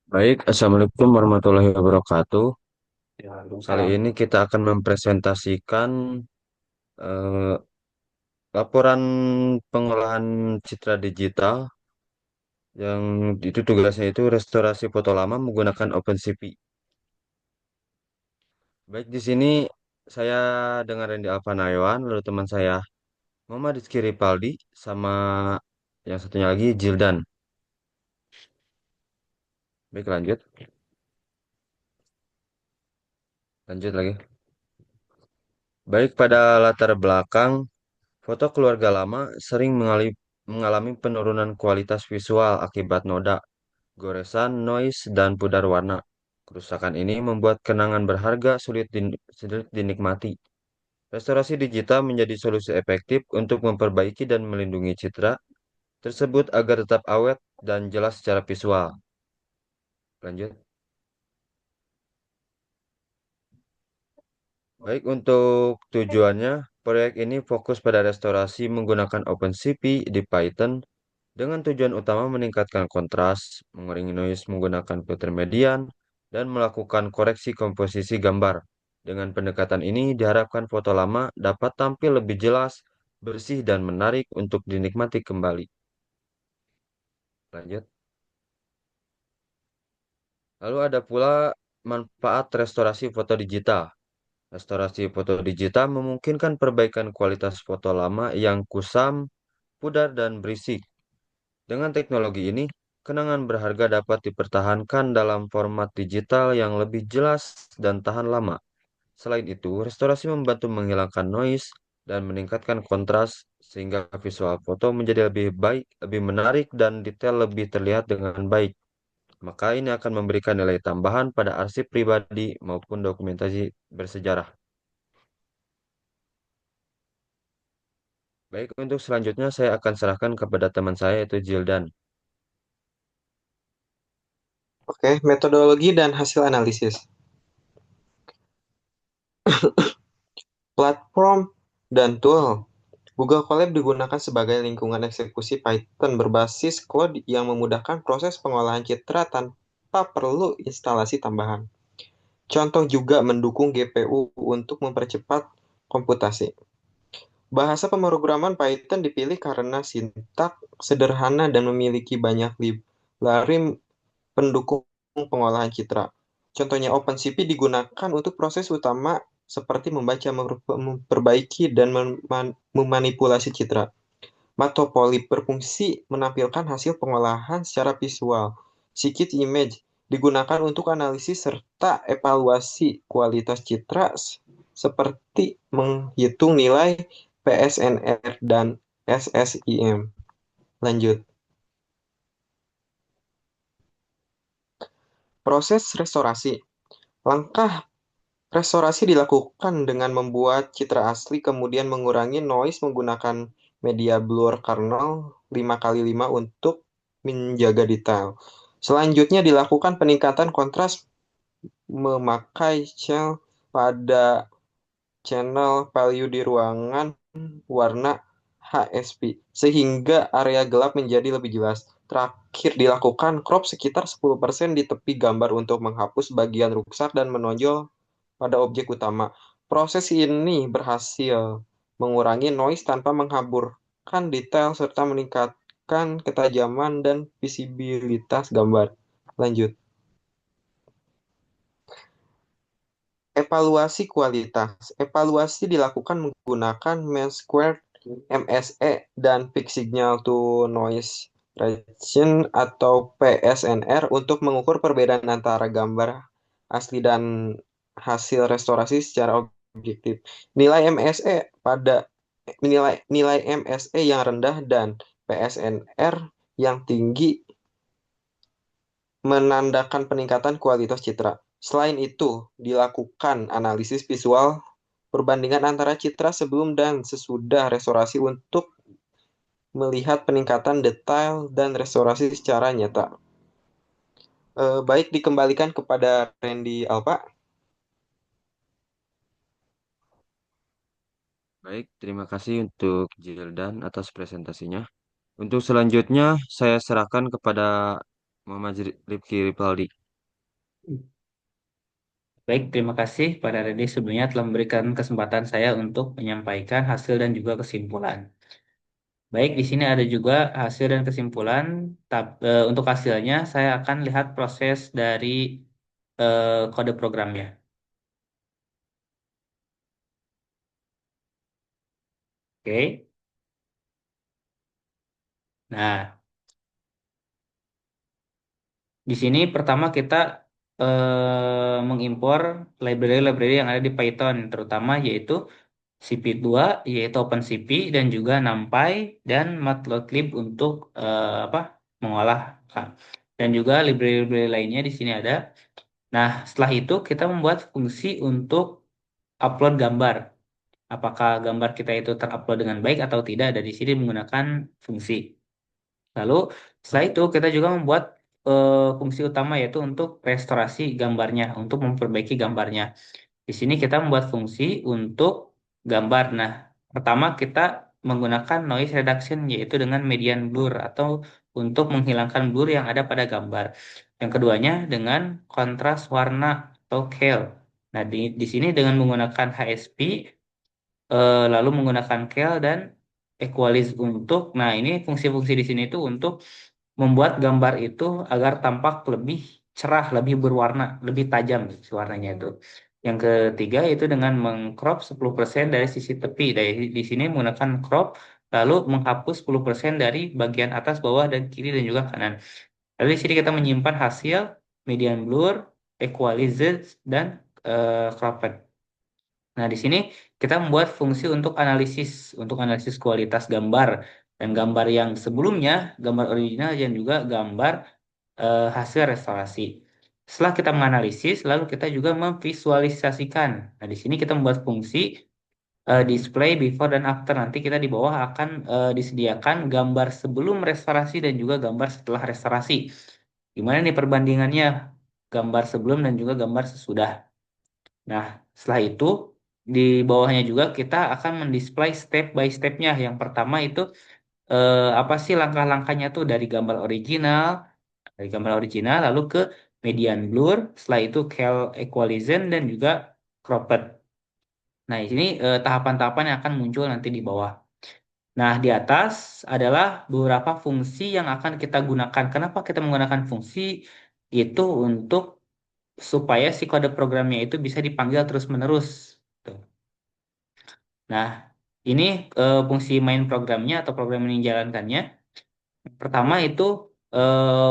Baik, Assalamualaikum warahmatullahi wabarakatuh. Ya, Kali Waalaikumsalam. ini kita akan mempresentasikan eh, laporan pengolahan citra digital yang itu tugasnya itu restorasi foto lama menggunakan OpenCV. Baik, di sini saya dengan Randy Alfanayawan, lalu teman saya Muhammad Rizky Ripaldi, sama yang satunya lagi Jildan. Baik, lanjut. Lanjut lagi. Baik, pada latar belakang, foto keluarga lama sering mengalami penurunan kualitas visual akibat noda, goresan, noise, dan pudar warna. Kerusakan ini membuat kenangan berharga sulit dinikmati. Restorasi digital menjadi solusi efektif untuk memperbaiki dan melindungi citra tersebut agar tetap awet dan jelas secara visual. Lanjut. Baik, untuk tujuannya, proyek ini fokus pada restorasi menggunakan OpenCV di Python dengan tujuan utama meningkatkan kontras, mengurangi noise menggunakan filter median, dan melakukan koreksi komposisi gambar. Dengan pendekatan ini diharapkan foto lama dapat tampil lebih jelas, bersih, dan menarik untuk dinikmati kembali. Lanjut. Lalu ada pula manfaat restorasi foto digital. Restorasi foto digital memungkinkan perbaikan kualitas foto lama yang kusam, pudar, dan berisik. Dengan teknologi ini, kenangan berharga dapat dipertahankan dalam format digital yang lebih jelas dan tahan lama. Selain itu, restorasi membantu menghilangkan noise dan meningkatkan kontras sehingga visual foto menjadi lebih baik, lebih menarik, dan detail lebih terlihat dengan baik. Maka ini akan memberikan nilai tambahan pada arsip pribadi maupun dokumentasi bersejarah. Baik, untuk selanjutnya saya akan serahkan kepada teman saya yaitu Jildan. Oke, metodologi dan hasil analisis. Platform dan tool. Google Colab digunakan sebagai lingkungan eksekusi Python berbasis kode yang memudahkan proses pengolahan citra tanpa perlu instalasi tambahan. Contoh juga mendukung GPU untuk mempercepat komputasi. Bahasa pemrograman Python dipilih karena sintak sederhana dan memiliki banyak library pendukung pengolahan citra. Contohnya OpenCV digunakan untuk proses utama seperti membaca, memperbaiki, dan memanipulasi citra. Matplotlib berfungsi menampilkan hasil pengolahan secara visual. Scikit-image digunakan untuk analisis serta evaluasi kualitas citra seperti menghitung nilai PSNR dan SSIM. Lanjut. Proses restorasi. Langkah restorasi dilakukan dengan membuat citra asli kemudian mengurangi noise menggunakan media blur kernel 5x5 untuk menjaga detail. Selanjutnya dilakukan peningkatan kontras memakai shell pada channel value di ruangan warna HSP sehingga area gelap menjadi lebih jelas. Terakhir dilakukan crop sekitar 10% di tepi gambar untuk menghapus bagian rusak dan menonjol pada objek utama. Proses ini berhasil mengurangi noise tanpa menghaburkan detail serta meningkatkan ketajaman dan visibilitas gambar. Lanjut. Evaluasi kualitas. Evaluasi dilakukan menggunakan mean squared MSE dan Peak Signal to Noise Ratio atau PSNR untuk mengukur perbedaan antara gambar asli dan hasil restorasi secara objektif. Nilai MSE pada nilai MSE yang rendah dan PSNR yang tinggi menandakan peningkatan kualitas citra. Selain itu, dilakukan analisis visual perbandingan antara citra sebelum dan sesudah restorasi untuk melihat peningkatan detail dan restorasi secara nyata. Baik dikembalikan kepada Randy Alfa. Baik, terima kasih untuk Jildan atas presentasinya. Untuk selanjutnya, saya serahkan kepada Muhammad Rifki Ripaldi. Baik, terima kasih pada Redi sebelumnya telah memberikan kesempatan saya untuk menyampaikan hasil dan juga kesimpulan. Baik, di sini ada juga hasil dan kesimpulan. Untuk hasilnya, saya akan lihat proses dari kode programnya. Oke. Nah, di sini pertama kita mengimpor library-library yang ada di Python, terutama yaitu CP2, yaitu OpenCP, dan juga NumPy dan Matplotlib untuk apa mengolah. Dan juga library-library lainnya di sini ada. Nah, setelah itu kita membuat fungsi untuk upload gambar. Apakah gambar kita itu terupload dengan baik atau tidak, dari sini menggunakan fungsi. Lalu setelah itu kita juga membuat fungsi utama yaitu untuk restorasi gambarnya, untuk memperbaiki gambarnya. Di sini kita membuat fungsi untuk gambar. Nah, pertama kita menggunakan noise reduction yaitu dengan median blur atau untuk menghilangkan blur yang ada pada gambar. Yang keduanya dengan kontras warna atau Kale. Nah, di sini dengan menggunakan HSP, lalu menggunakan Kale dan Equalize untuk, nah ini fungsi-fungsi di sini itu untuk membuat gambar itu agar tampak lebih cerah, lebih berwarna, lebih tajam si warnanya itu. Yang ketiga itu dengan mengcrop 10% dari sisi tepi. Dari di sini menggunakan crop lalu menghapus 10% dari bagian atas, bawah dan kiri dan juga kanan. Lalu di sini kita menyimpan hasil median blur, equalizer dan cropped. Nah, di sini kita membuat fungsi untuk analisis kualitas gambar dan gambar yang sebelumnya, gambar original dan juga gambar hasil restorasi. Setelah kita menganalisis, lalu kita juga memvisualisasikan. Nah, di sini kita membuat fungsi display before dan after. Nanti kita di bawah akan disediakan gambar sebelum restorasi dan juga gambar setelah restorasi. Gimana nih perbandingannya gambar sebelum dan juga gambar sesudah. Nah, setelah itu di bawahnya juga kita akan mendisplay step by stepnya. Yang pertama itu apa sih langkah-langkahnya tuh dari gambar original lalu ke median blur, setelah itu Cal equalizer dan juga cropped. Nah, ini tahapan-tahapan yang akan muncul nanti di bawah. Nah, di atas adalah beberapa fungsi yang akan kita gunakan. Kenapa kita menggunakan fungsi itu untuk supaya si kode programnya itu bisa dipanggil terus-menerus. Tuh. Nah, ini fungsi main programnya atau program yang dijalankannya. Pertama itu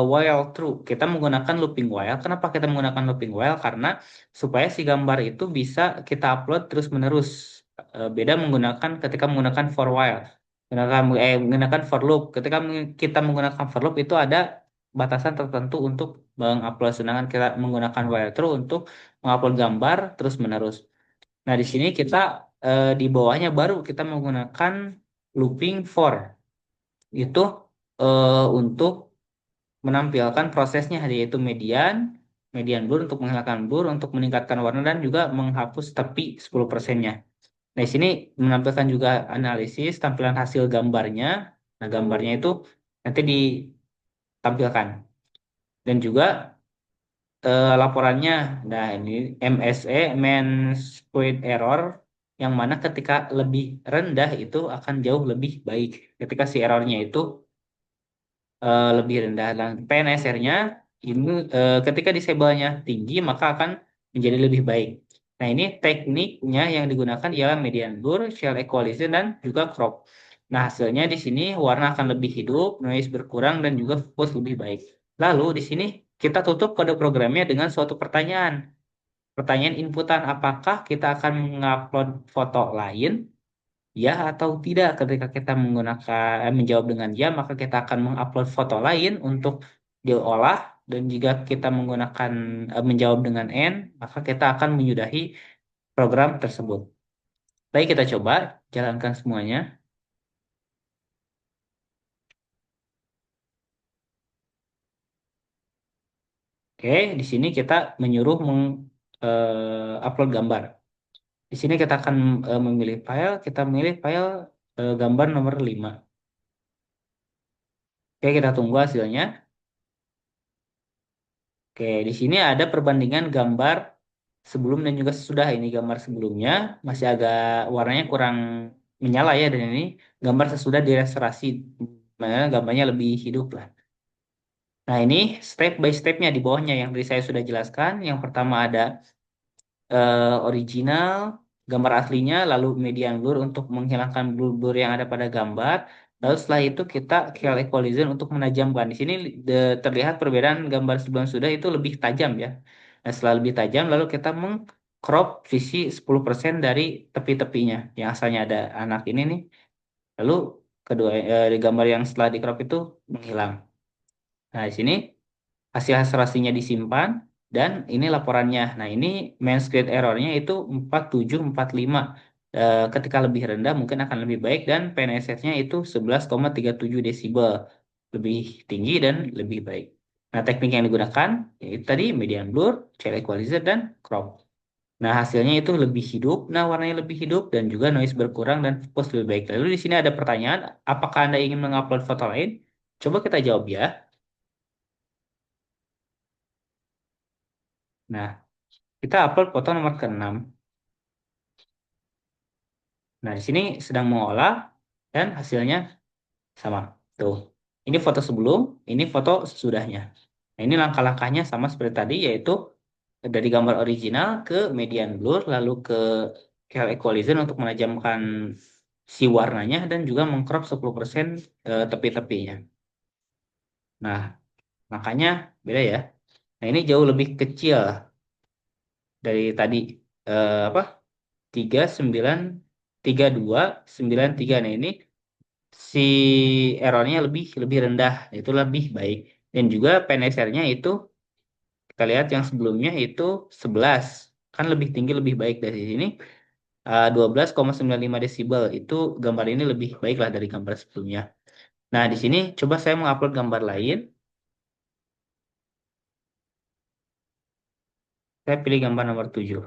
while true. Kita menggunakan looping while. Kenapa kita menggunakan looping while? Karena supaya si gambar itu bisa kita upload terus-menerus. Beda menggunakan ketika menggunakan for while. Menggunakan for loop. Ketika kita menggunakan for loop itu ada batasan tertentu untuk mengupload. Sedangkan kita menggunakan while true untuk mengupload gambar terus-menerus. Nah, di sini kita di bawahnya baru kita menggunakan looping for. Itu untuk menampilkan prosesnya yaitu median blur untuk menghilangkan blur, untuk meningkatkan warna dan juga menghapus tepi 10%-nya. Nah, di sini menampilkan juga analisis tampilan hasil gambarnya. Nah, gambarnya itu nanti ditampilkan dan juga laporannya. Nah, ini MSE, Mean Squared Error, yang mana ketika lebih rendah itu akan jauh lebih baik. Ketika si errornya itu lebih rendah. Dan PNSR-nya ini ketika disable-nya tinggi maka akan menjadi lebih baik. Nah, ini tekniknya yang digunakan ialah median blur, shell equalizer, dan juga crop. Nah, hasilnya di sini warna akan lebih hidup, noise berkurang, dan juga fokus lebih baik. Lalu di sini kita tutup kode programnya dengan suatu pertanyaan. Pertanyaan inputan, apakah kita akan mengupload foto lain? Ya atau tidak, ketika kita menjawab dengan ya, maka kita akan mengupload foto lain untuk diolah, dan jika kita menggunakan menjawab dengan N, maka kita akan menyudahi program tersebut. Baik, kita coba jalankan semuanya. Oke, di sini kita menyuruh upload gambar. Di sini kita akan memilih file, kita memilih file gambar nomor 5. Oke, kita tunggu hasilnya. Oke, di sini ada perbandingan gambar sebelum dan juga sesudah. Ini gambar sebelumnya masih agak warnanya kurang menyala ya, dan ini gambar sesudah direstorasi, mana gambarnya lebih hidup lah. Nah, ini step by stepnya di bawahnya yang tadi saya sudah jelaskan. Yang pertama ada original, gambar aslinya, lalu median blur untuk menghilangkan blur-blur yang ada pada gambar. Lalu setelah itu kita Kill Equalizer untuk menajamkan. Di sini terlihat perbedaan gambar sebelum sudah itu lebih tajam ya. Nah, setelah lebih tajam, lalu kita mengcrop sisi 10% dari tepi-tepinya. Yang asalnya ada anak ini nih. Lalu kedua di gambar yang setelah di crop itu menghilang. Nah, di sini hasil hasil disimpan dan ini laporannya. Nah, ini main screen errornya itu 4745. Ketika lebih rendah mungkin akan lebih baik dan PNSS-nya itu 11,37 desibel. Lebih tinggi dan lebih baik. Nah, teknik yang digunakan yaitu tadi median blur, channel equalizer, dan crop. Nah, hasilnya itu lebih hidup, nah warnanya lebih hidup dan juga noise berkurang dan fokus lebih baik. Lalu di sini ada pertanyaan, apakah Anda ingin mengupload foto lain? Coba kita jawab ya. Nah, kita upload foto nomor ke-6. Nah, di sini sedang mengolah dan hasilnya sama. Tuh. Ini foto sebelum, ini foto sesudahnya. Nah, ini langkah-langkahnya sama seperti tadi, yaitu dari gambar original ke median blur, lalu ke scale equalizer untuk menajamkan si warnanya dan juga mengcrop 10% tepi-tepinya. Nah, makanya beda ya. Nah, ini jauh lebih kecil dari tadi. Apa? 393293. Nah, ini si errornya lebih lebih rendah, itu lebih baik. Dan juga PNSR-nya itu kita lihat yang sebelumnya itu 11, kan lebih tinggi lebih baik dari sini. 12,95 desibel itu gambar ini lebih baik lah dari gambar sebelumnya. Nah, di sini coba saya mengupload gambar lain. Saya pilih gambar nomor 7.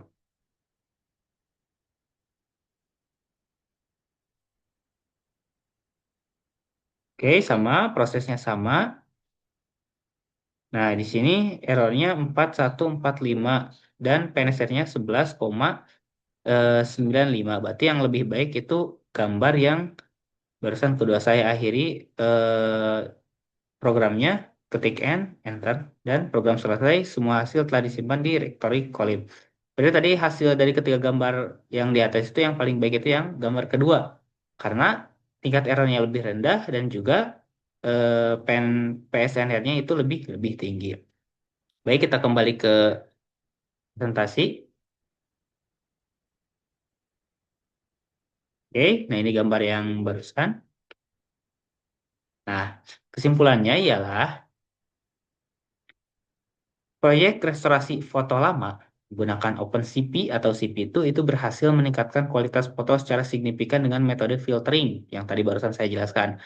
Oke, sama, prosesnya sama. Nah, di sini errornya 4145 dan PNSR-nya 11,95. Berarti yang lebih baik itu gambar yang barusan kedua saya akhiri programnya, ketik N, enter, dan program selesai, semua hasil telah disimpan di repository Colib. Berarti tadi hasil dari ketiga gambar yang di atas itu yang paling baik itu yang gambar kedua. Karena tingkat errornya lebih rendah dan juga pen PSNR-nya itu lebih lebih tinggi. Baik, kita kembali ke presentasi. Oke, nah ini gambar yang barusan. Nah, kesimpulannya ialah proyek restorasi foto lama menggunakan OpenCP atau CP2 itu berhasil meningkatkan kualitas foto secara signifikan dengan metode filtering yang tadi barusan saya jelaskan.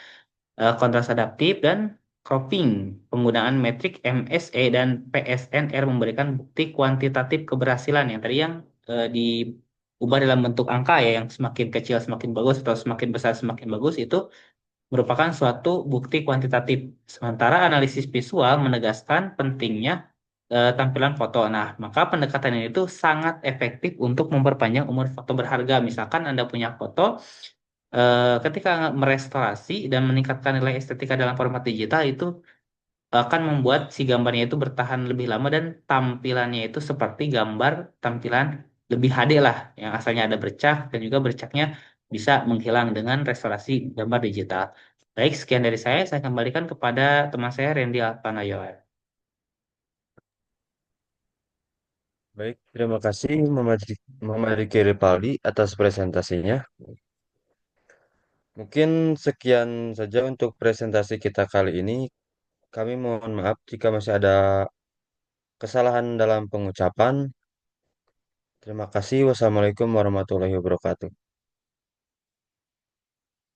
Kontras adaptif dan cropping. Penggunaan metrik MSE dan PSNR memberikan bukti kuantitatif keberhasilan yang tadi yang diubah dalam bentuk angka ya, yang semakin kecil semakin bagus atau semakin besar semakin bagus itu merupakan suatu bukti kuantitatif. Sementara analisis visual menegaskan pentingnya tampilan foto. Nah, maka pendekatan ini itu sangat efektif untuk memperpanjang umur foto berharga. Misalkan Anda punya foto, ketika merestorasi dan meningkatkan nilai estetika dalam format digital itu akan membuat si gambarnya itu bertahan lebih lama dan tampilannya itu seperti gambar tampilan lebih HD lah, yang asalnya ada bercak dan juga bercaknya bisa menghilang dengan restorasi gambar digital. Baik, sekian dari saya kembalikan kepada teman saya Randy Alpanayoan. Baik, terima kasih Muhammad Riki Ripaldi atas presentasinya. Mungkin sekian saja untuk presentasi kita kali ini. Kami mohon maaf jika masih ada kesalahan dalam pengucapan. Terima kasih. Wassalamualaikum warahmatullahi wabarakatuh.